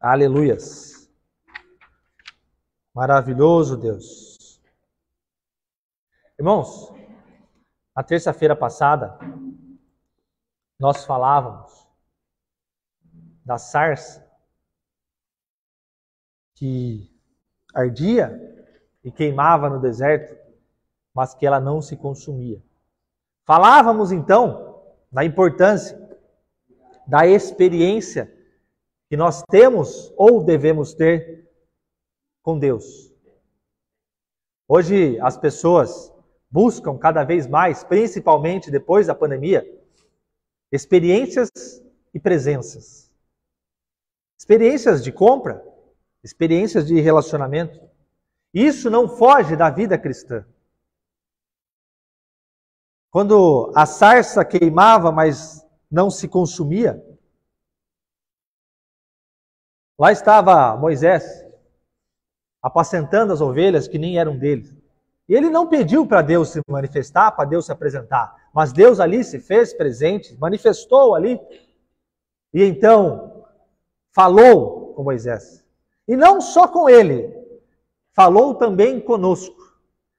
Aleluias. Maravilhoso Deus. Irmãos, na terça-feira passada, nós falávamos da sarça que ardia e queimava no deserto, mas que ela não se consumia. Falávamos então da importância da experiência que nós temos ou devemos ter com Deus. Hoje as pessoas buscam cada vez mais, principalmente depois da pandemia, experiências e presenças. Experiências de compra, experiências de relacionamento. Isso não foge da vida cristã. Quando a sarça queimava, mas não se consumia, lá estava Moisés, apacentando as ovelhas que nem eram dele. E ele não pediu para Deus se manifestar, para Deus se apresentar, mas Deus ali se fez presente, manifestou ali, e então falou com Moisés. E não só com ele, falou também conosco,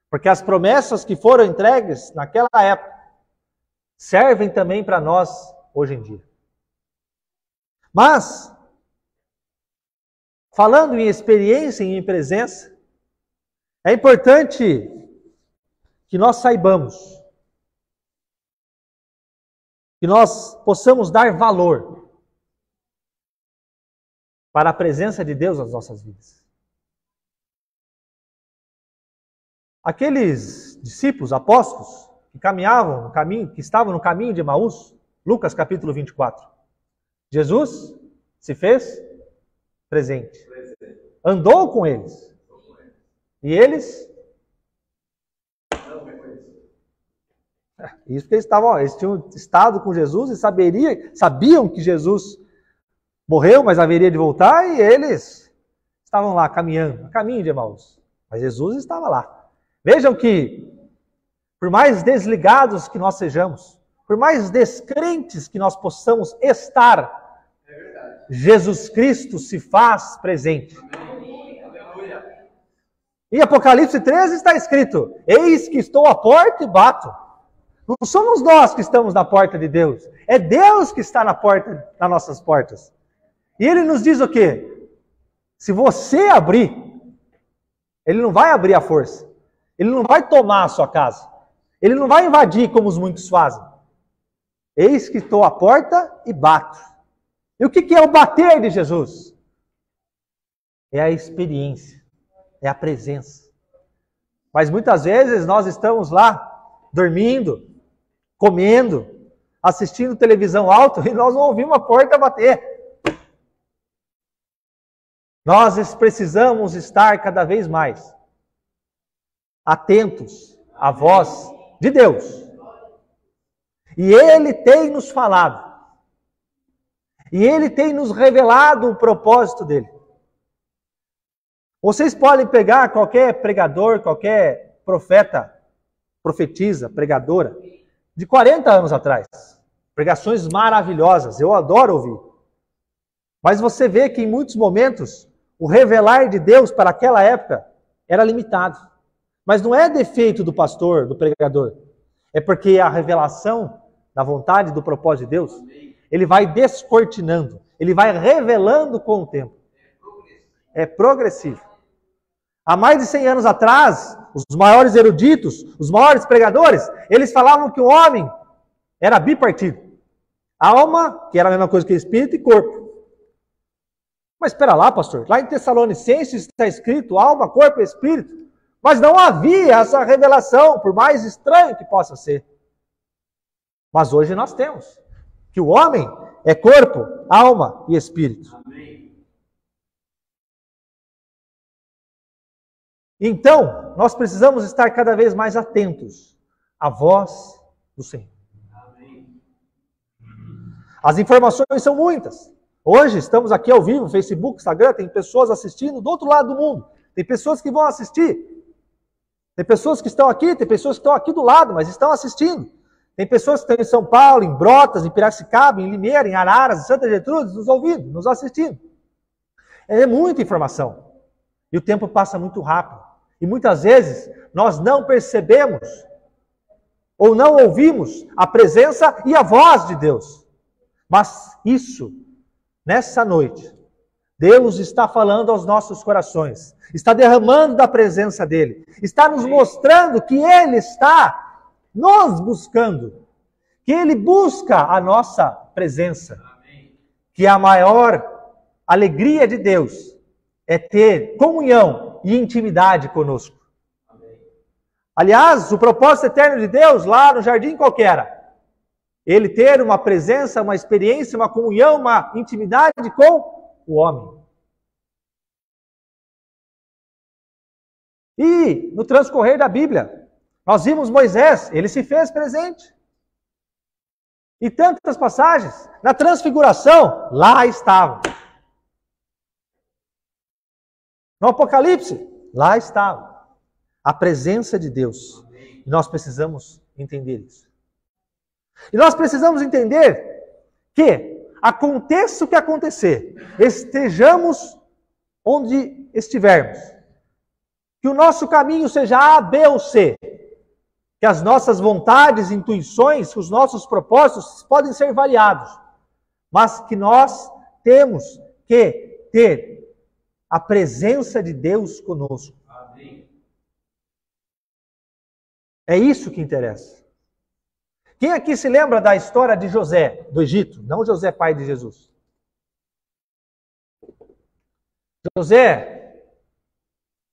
porque as promessas que foram entregues naquela época servem também para nós hoje em dia. Mas, falando em experiência e em presença, é importante que nós saibamos, que nós possamos dar valor para a presença de Deus nas nossas vidas. Aqueles discípulos, apóstolos, que caminhavam no caminho, que estavam no caminho de Emaús, Lucas capítulo 24. Jesus se fez presente. Andou com eles. E eles? Isso porque eles tinham estado com Jesus e sabiam que Jesus morreu, mas haveria de voltar, e eles estavam lá caminhando, no caminho de Emaús. Mas Jesus estava lá. Vejam que, por mais desligados que nós sejamos, por mais descrentes que nós possamos estar, Jesus Cristo se faz presente. Em Apocalipse 13 está escrito: eis que estou à porta e bato. Não somos nós que estamos na porta de Deus, é Deus que está na porta, nas nossas portas. E Ele nos diz o quê? Se você abrir, Ele não vai abrir à força, Ele não vai tomar a sua casa, Ele não vai invadir como os muitos fazem. Eis que estou à porta e bato. E o que é o bater de Jesus? É a experiência, é a presença. Mas muitas vezes nós estamos lá, dormindo, comendo, assistindo televisão alto, e nós não ouvimos a porta bater. Nós precisamos estar cada vez mais atentos à voz de Deus. E Ele tem nos falado. E Ele tem nos revelado o propósito dEle. Vocês podem pegar qualquer pregador, qualquer profeta, profetisa, pregadora, de 40 anos atrás. Pregações maravilhosas, eu adoro ouvir. Mas você vê que em muitos momentos, o revelar de Deus para aquela época era limitado. Mas não é defeito do pastor, do pregador. É porque a revelação da vontade, do propósito de Deus, ele vai descortinando, ele vai revelando com o tempo. É progressivo. Há mais de 100 anos atrás, os maiores eruditos, os maiores pregadores, eles falavam que o homem era bipartido. Alma, que era a mesma coisa que espírito, e corpo. Mas espera lá, pastor, lá em Tessalonicenses está escrito alma, corpo e espírito. Mas não havia essa revelação, por mais estranho que possa ser. Mas hoje nós temos. Que o homem é corpo, alma e espírito. Amém. Então, nós precisamos estar cada vez mais atentos à voz do Senhor. Amém. As informações são muitas. Hoje estamos aqui ao vivo, Facebook, Instagram, tem pessoas assistindo do outro lado do mundo. Tem pessoas que vão assistir. Tem pessoas que estão aqui, tem pessoas que estão aqui do lado, mas estão assistindo. Tem pessoas que estão em São Paulo, em Brotas, em Piracicaba, em Limeira, em Araras, em Santa Gertrudes, nos ouvindo, nos assistindo. É muita informação. E o tempo passa muito rápido. E muitas vezes nós não percebemos ou não ouvimos a presença e a voz de Deus. Mas isso, nessa noite, Deus está falando aos nossos corações, está derramando da presença dEle, está nos mostrando que Ele está nos buscando, que Ele busca a nossa presença, que a maior alegria de Deus é ter comunhão e intimidade conosco. Aliás, o propósito eterno de Deus, lá no jardim qual que era? Ele ter uma presença, uma experiência, uma comunhão, uma intimidade com o homem. E no transcorrer da Bíblia, nós vimos Moisés, ele se fez presente. E tantas passagens, na transfiguração, lá estava. No Apocalipse, lá estava. A presença de Deus. E nós precisamos entender isso. E nós precisamos entender que, aconteça o que acontecer, estejamos onde estivermos, que o nosso caminho seja A, B ou C, que as nossas vontades, intuições, os nossos propósitos podem ser variados, mas que nós temos que ter a presença de Deus conosco. É isso que interessa. Quem aqui se lembra da história de José, do Egito? Não José, pai de Jesus. José,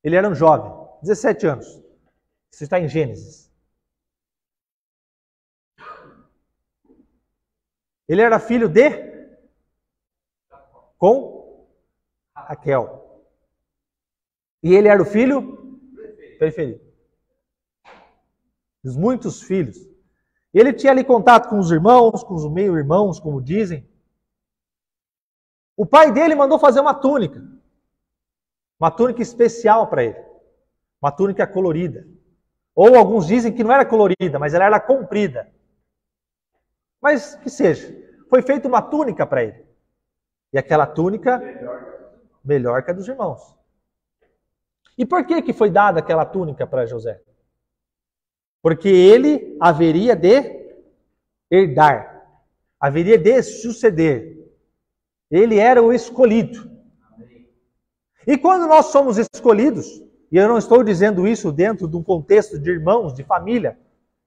ele era um jovem, 17 anos. Isso está em Gênesis. Ele era filho de com Raquel. E ele era o filho preferido. Dos muitos filhos. E ele tinha ali contato com os irmãos, com os meio-irmãos, como dizem. O pai dele mandou fazer uma túnica especial para ele. Uma túnica colorida. Ou alguns dizem que não era colorida, mas ela era comprida. Mas que seja, foi feita uma túnica para ele. E aquela túnica, melhor que a dos irmãos. E por que foi dada aquela túnica para José? Porque ele haveria de herdar, haveria de suceder. Ele era o escolhido. E quando nós somos escolhidos, e eu não estou dizendo isso dentro de um contexto de irmãos, de família,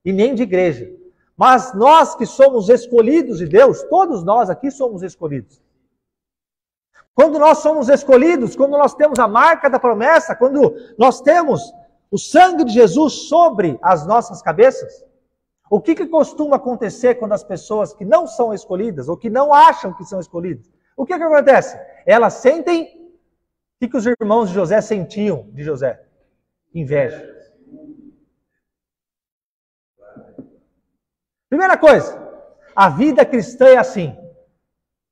e nem de igreja, mas nós que somos escolhidos de Deus, todos nós aqui somos escolhidos. Quando nós somos escolhidos, quando nós temos a marca da promessa, quando nós temos o sangue de Jesus sobre as nossas cabeças, o que costuma acontecer quando as pessoas que não são escolhidas, ou que não acham que são escolhidas, o que acontece? Elas sentem, o que os irmãos de José sentiam de José? Inveja. Primeira coisa, a vida cristã é assim.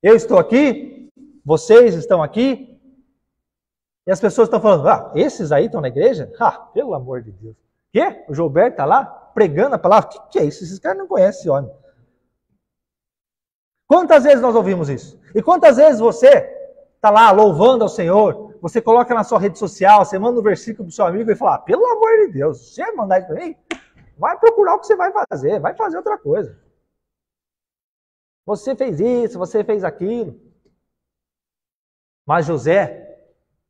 Eu estou aqui, vocês estão aqui, e as pessoas estão falando, esses aí estão na igreja? Pelo amor de Deus. Quê? O Gilberto está lá pregando a palavra? O que é isso? Esses caras não conhecem esse homem. Quantas vezes nós ouvimos isso? E quantas vezes você está lá louvando ao Senhor, você coloca na sua rede social, você manda um versículo para o seu amigo e fala, pelo amor de Deus, você vai mandar isso para mim? Vai procurar o que você vai fazer outra coisa. Você fez isso, você fez aquilo. Mas José,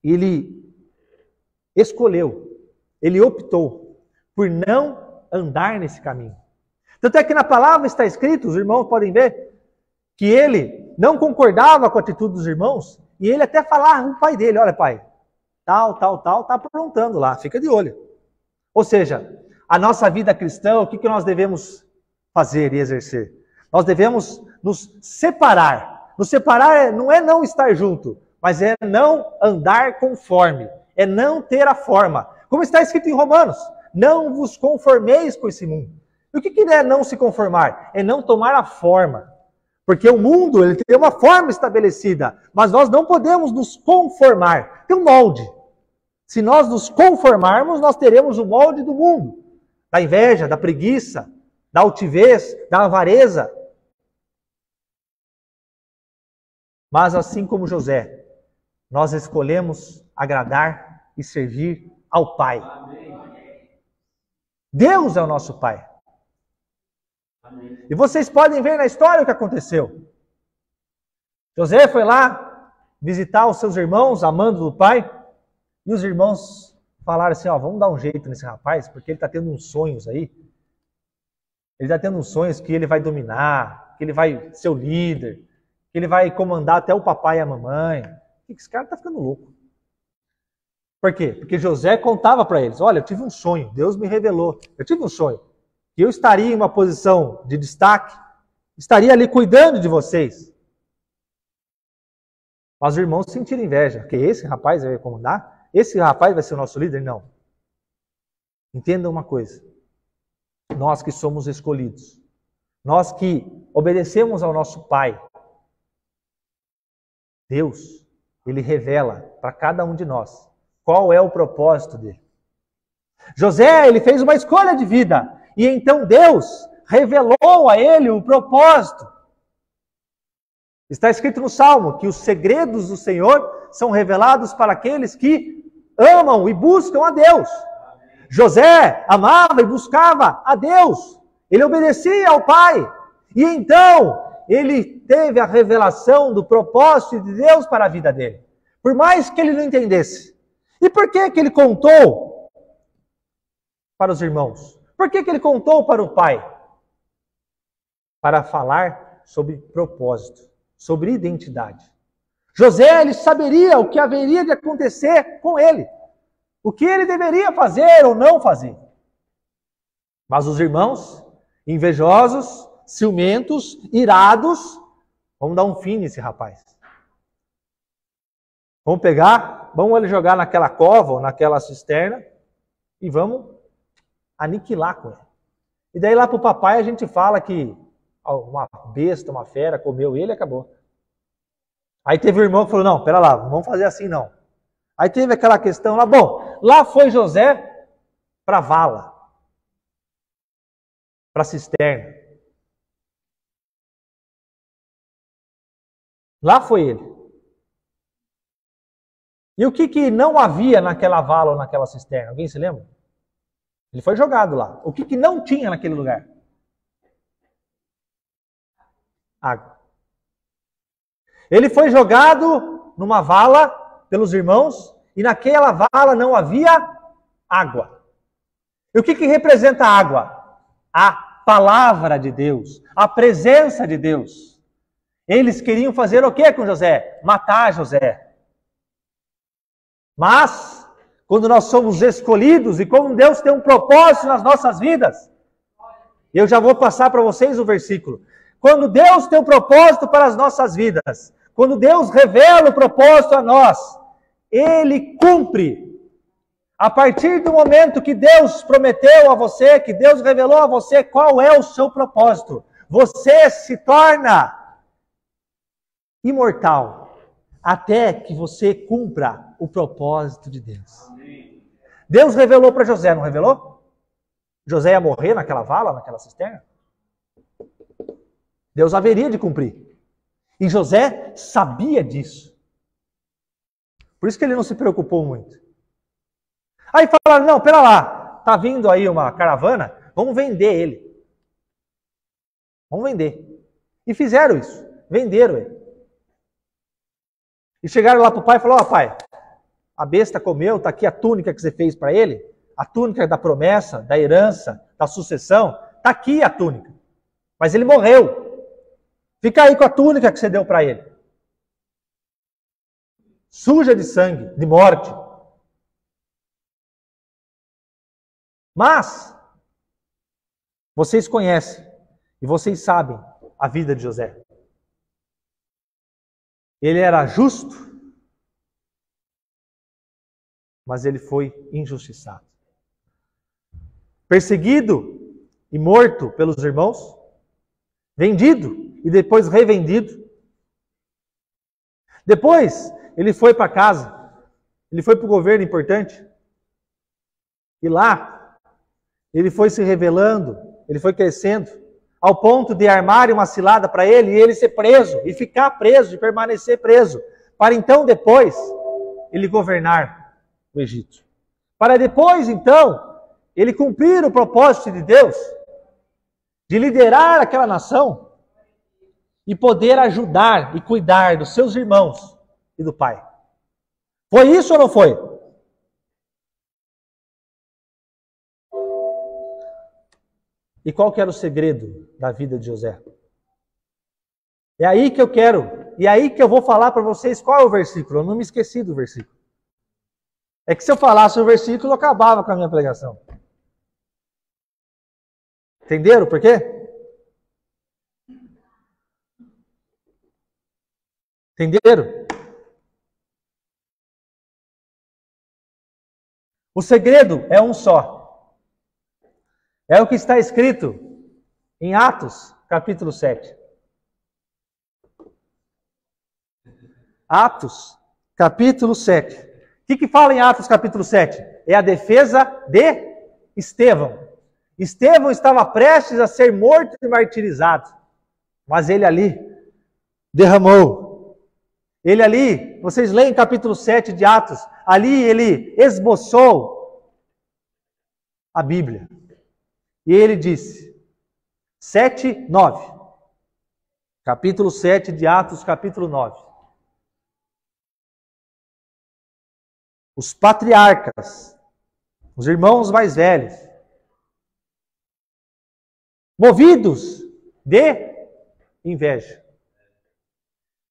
ele escolheu, ele optou por não andar nesse caminho. Tanto é que na palavra está escrito, os irmãos podem ver, que ele não concordava com a atitude dos irmãos, e ele até falava com o pai dele, olha pai, tal, está aprontando lá, fica de olho. Ou seja, a nossa vida cristã, o que nós devemos fazer e exercer? Nós devemos nos separar. Nos separar não é não estar junto, mas é não andar conforme, é não ter a forma. Como está escrito em Romanos, não vos conformeis com esse mundo. E o que é não se conformar? É não tomar a forma. Porque o mundo ele tem uma forma estabelecida, mas nós não podemos nos conformar. Tem um molde. Se nós nos conformarmos, nós teremos o molde do mundo. Da inveja, da preguiça, da altivez, da avareza. Mas assim como José, nós escolhemos agradar e servir ao Pai. Deus é o nosso Pai. E vocês podem ver na história o que aconteceu. José foi lá visitar os seus irmãos, amando do pai, e os irmãos falaram assim, vamos dar um jeito nesse rapaz, porque ele está tendo uns sonhos aí. Ele está tendo uns sonhos que ele vai dominar, que ele vai ser o líder, que ele vai comandar até o papai e a mamãe. Esse cara está ficando louco. Por quê? Porque José contava para eles, olha, eu tive um sonho, Deus me revelou, eu tive um sonho, que eu estaria em uma posição de destaque, estaria ali cuidando de vocês. Mas os irmãos sentiram inveja, que esse rapaz vai comandar? Esse rapaz vai ser o nosso líder? Não. Entenda uma coisa, nós que somos escolhidos, nós que obedecemos ao nosso Pai, Deus, Ele revela para cada um de nós qual é o propósito dele. José, ele fez uma escolha de vida, e então Deus revelou a ele o propósito. Está escrito no Salmo que os segredos do Senhor são revelados para aqueles que amam e buscam a Deus. José amava e buscava a Deus. Ele obedecia ao Pai. E então, ele teve a revelação do propósito de Deus para a vida dele. Por mais que ele não entendesse. E por que ele contou para os irmãos? Por que ele contou para o Pai? Para falar sobre propósito, sobre identidade. José, ele saberia o que haveria de acontecer com ele. O que ele deveria fazer ou não fazer. Mas os irmãos, invejosos, ciumentos, irados, vamos dar um fim nesse rapaz. Vamos pegar, vamos ele jogar naquela cova ou naquela cisterna e vamos aniquilar com ele. E daí lá para o papai a gente fala que uma besta, uma fera comeu ele e acabou. Aí teve o irmão que falou, não, pera lá, não vamos fazer assim não. Aí teve aquela questão lá, bom, lá foi José para a vala, para a cisterna. Lá foi ele. E o que não havia naquela vala ou naquela cisterna? Alguém se lembra? Ele foi jogado lá. O que não tinha naquele lugar? Água. Ele foi jogado numa vala pelos irmãos e naquela vala não havia água. E o que representa a água? A palavra de Deus, a presença de Deus. Eles queriam fazer o que com José? Matar José. Mas, quando nós somos escolhidos e como Deus tem um propósito nas nossas vidas, eu já vou passar para vocês o versículo. Quando Deus tem um propósito para as nossas vidas, quando Deus revela o propósito a nós, Ele cumpre. A partir do momento que Deus prometeu a você, que Deus revelou a você qual é o seu propósito, você se torna imortal. Até que você cumpra o propósito de Deus. Deus revelou para José, não revelou? José ia morrer naquela vala, naquela cisterna? Deus haveria de cumprir. E José sabia disso. Por isso que ele não se preocupou muito. Aí falaram, não, pera lá, tá vindo aí uma caravana, vamos vender ele. Vamos vender. E fizeram isso, venderam ele. E chegaram lá para o pai e falaram, pai, a besta comeu, está aqui a túnica que você fez para ele, a túnica da promessa, da herança, da sucessão, está aqui a túnica. Mas ele morreu. Fica aí com a túnica que você deu para ele. Suja de sangue, de morte. Mas, vocês conhecem e vocês sabem a vida de José. Ele era justo, mas ele foi injustiçado. Perseguido e morto pelos irmãos, vendido e depois revendido. Depois, ele foi para casa, ele foi para o governo importante, e lá, ele foi se revelando, ele foi crescendo, ao ponto de armarem uma cilada para ele e ele ser preso, e ficar preso, e permanecer preso, para então depois ele governar o Egito. Para depois, então, ele cumprir o propósito de Deus de liderar aquela nação e poder ajudar e cuidar dos seus irmãos e do pai. Foi isso ou não foi? E qual que era o segredo da vida de José? É aí que eu quero, e aí que eu vou falar para vocês qual é o versículo. Eu não me esqueci do versículo. É que se eu falasse o versículo, eu acabava com a minha pregação. Entenderam por quê? Entenderam? O segredo é um só. É o que está escrito em Atos, capítulo 7. Atos, capítulo 7. O que fala em Atos, capítulo 7? É a defesa de Estevão. Estevão estava prestes a ser morto e martirizado. Mas ele ali derramou. Ele ali, vocês leem capítulo 7 de Atos, ali ele esboçou a Bíblia. E ele disse, 7, 9. Capítulo 7 de Atos, capítulo 9. Os patriarcas, os irmãos mais velhos, movidos de inveja,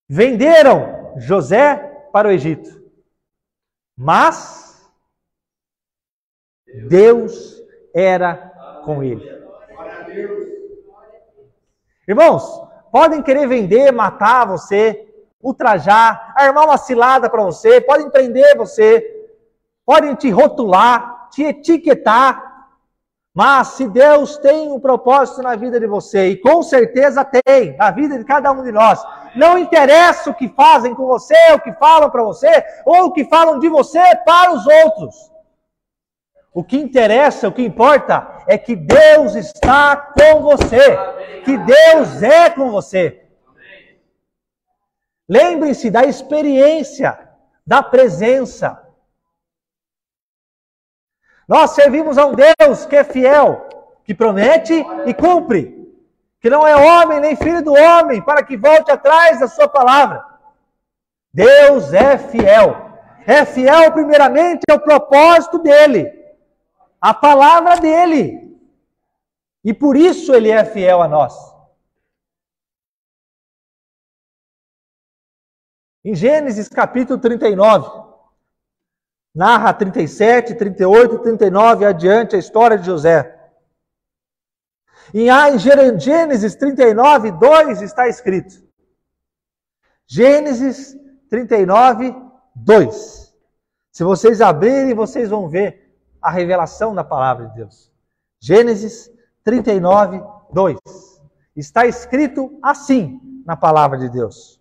venderam José para o Egito. Mas Deus era com ele. Irmãos, podem querer vender, matar você, ultrajar, armar uma cilada para você, podem prender você, podem te rotular, te etiquetar, mas se Deus tem um propósito na vida de você, e com certeza tem, na vida de cada um de nós, não interessa o que fazem com você, o que falam para você, ou o que falam de você para os outros. O que interessa, o que importa, é que Deus está com você, que Deus é com você. Lembrem-se da experiência, da presença. Nós servimos a um Deus que é fiel, que promete e cumpre, que não é homem nem filho do homem, para que volte atrás da sua palavra. Deus é fiel primeiramente ao propósito dele, à palavra dele, e por isso ele é fiel a nós. Em Gênesis capítulo 39, narra 37, 38, 39 adiante a história de José. E em Gênesis 39, 2 está escrito. Gênesis 39, 2. Se vocês abrirem, vocês vão ver a revelação da palavra de Deus. Gênesis 39, 2. Está escrito assim na palavra de Deus.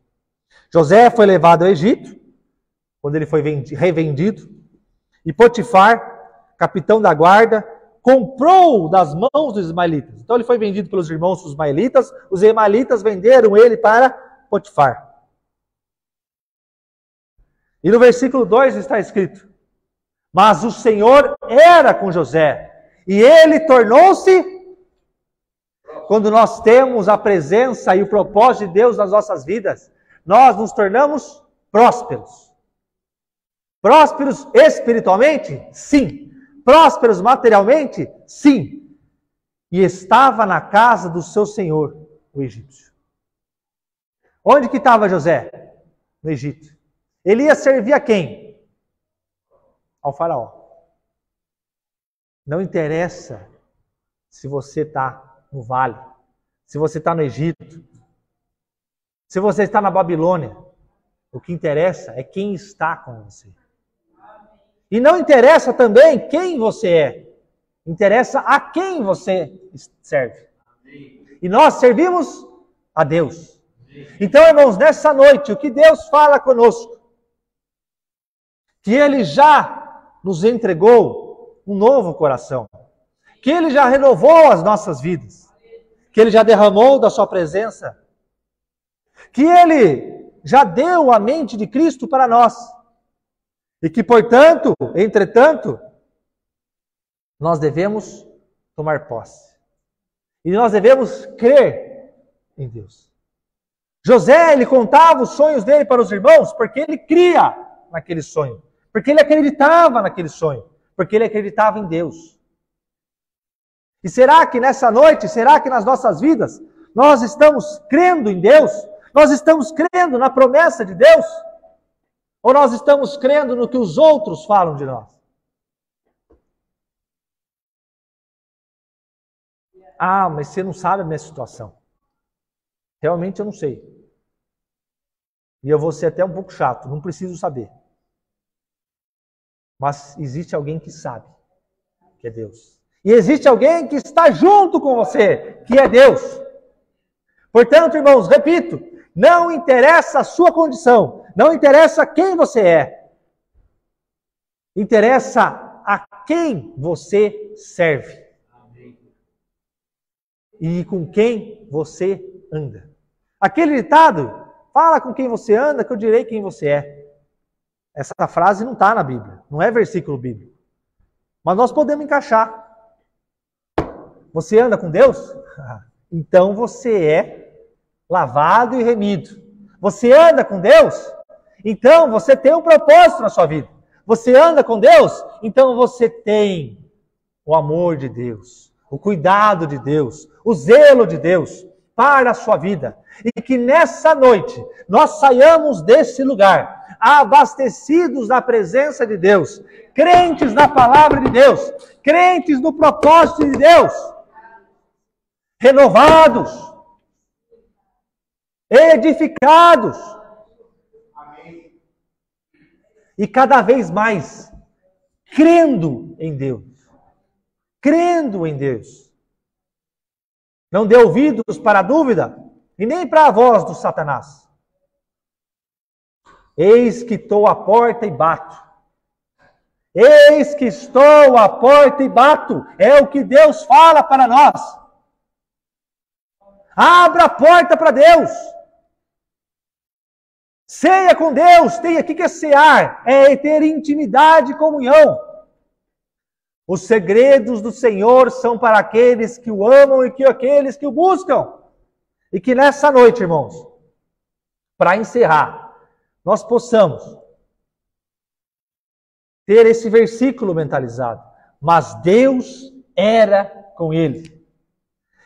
José foi levado ao Egito, quando ele foi revendido, e Potifar, capitão da guarda, comprou das mãos dos ismaelitas. Então ele foi vendido pelos irmãos dos ismaelitas, os ismaelitas venderam ele para Potifar. E no versículo 2 está escrito, mas o Senhor era com José, e ele tornou-se... Quando nós temos a presença e o propósito de Deus nas nossas vidas, nós nos tornamos prósperos. Prósperos espiritualmente? Sim. Prósperos materialmente? Sim. E estava na casa do seu senhor, o egípcio. Onde que estava José? No Egito. Ele ia servir a quem? Ao faraó. Não interessa se você está no vale, se você está no Egito, se você está na Babilônia. O que interessa é quem está com você. E não interessa também quem você é. Interessa a quem você serve. E nós servimos a Deus. Então, irmãos, nessa noite, o que Deus fala conosco? Que Ele já nos entregou um novo coração. Que Ele já renovou as nossas vidas. Que Ele já derramou da sua presença. Que Ele já deu a mente de Cristo para nós. E que, portanto, entretanto, nós devemos tomar posse. E nós devemos crer em Deus. José, ele contava os sonhos dele para os irmãos porque ele cria naquele sonho. Porque ele acreditava naquele sonho. Porque ele acreditava em Deus. E será que nessa noite, será que nas nossas vidas, nós estamos crendo em Deus? Nós estamos crendo na promessa de Deus? Ou nós estamos crendo no que os outros falam de nós? Ah, mas você não sabe a minha situação. Realmente eu não sei. E eu vou ser até um pouco chato, não preciso saber. Mas existe alguém que sabe, que é Deus. E existe alguém que está junto com você, que é Deus. Portanto, irmãos, repito, não interessa a sua condição, não interessa quem você é. Interessa a quem você serve. E com quem você anda. Aquele ditado, fala com quem você anda, que eu direi quem você é. Essa frase não está na Bíblia, não é versículo bíblico. Mas nós podemos encaixar. Você anda com Deus? Então você é lavado e remido. Você anda com Deus? Então você tem um propósito na sua vida. Você anda com Deus? Então você tem o amor de Deus, o cuidado de Deus, o zelo de Deus para a sua vida. E que nessa noite nós saiamos desse lugar abastecidos da presença de Deus, crentes na palavra de Deus, crentes no propósito de Deus, renovados, edificados, e cada vez mais crendo em Deus. Crendo em Deus. Não dê ouvidos para a dúvida e nem para a voz do Satanás. Eis que estou à porta e bato. Eis que estou à porta e bato. É o que Deus fala para nós. Abra a porta para Deus. Ceia com Deus. Tem aqui que é cear. É ter intimidade e comunhão. Os segredos do Senhor são para aqueles que o amam e que aqueles que o buscam. E que nessa noite, irmãos, para encerrar, nós possamos ter esse versículo mentalizado. Mas Deus era com ele.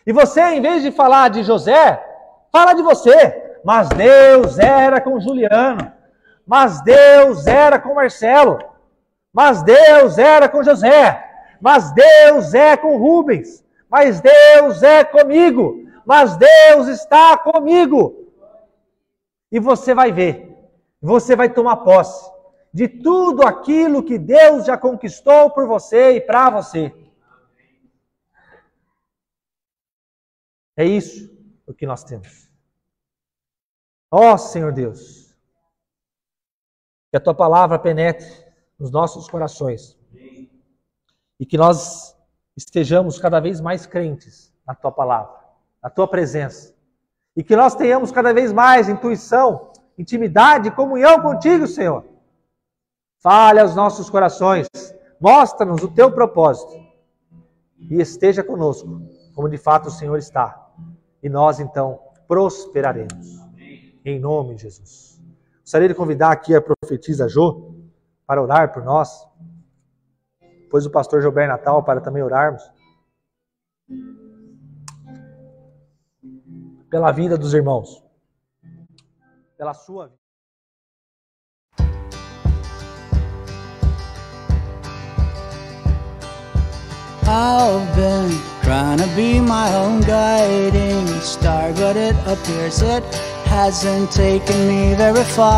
E você, em vez de falar de José, fala de você. Mas Deus era com Juliano. Mas Deus era com Marcelo. Mas Deus era com José. Mas Deus é com Rubens. Mas Deus é comigo. Mas Deus está comigo. E você vai ver. Você vai tomar posse de tudo aquilo que Deus já conquistou por você e para você. É isso o que nós temos. Ó Senhor Deus, que a Tua palavra penetre nos nossos corações e que nós estejamos cada vez mais crentes na Tua palavra, na Tua presença, e que nós tenhamos cada vez mais intuição, intimidade e comunhão contigo, Senhor. Fale aos nossos corações, mostra-nos o Teu propósito e esteja conosco, como de fato o Senhor está. E nós, então, prosperaremos. Em nome de Jesus. Gostaria de convidar aqui a profetisa Jô para orar por nós. Depois o pastor Gilberto Natal para também orarmos. Pela vida dos irmãos. Pela sua vida. I've been trying to be my own guiding star, but it appears it hasn't taken me very far.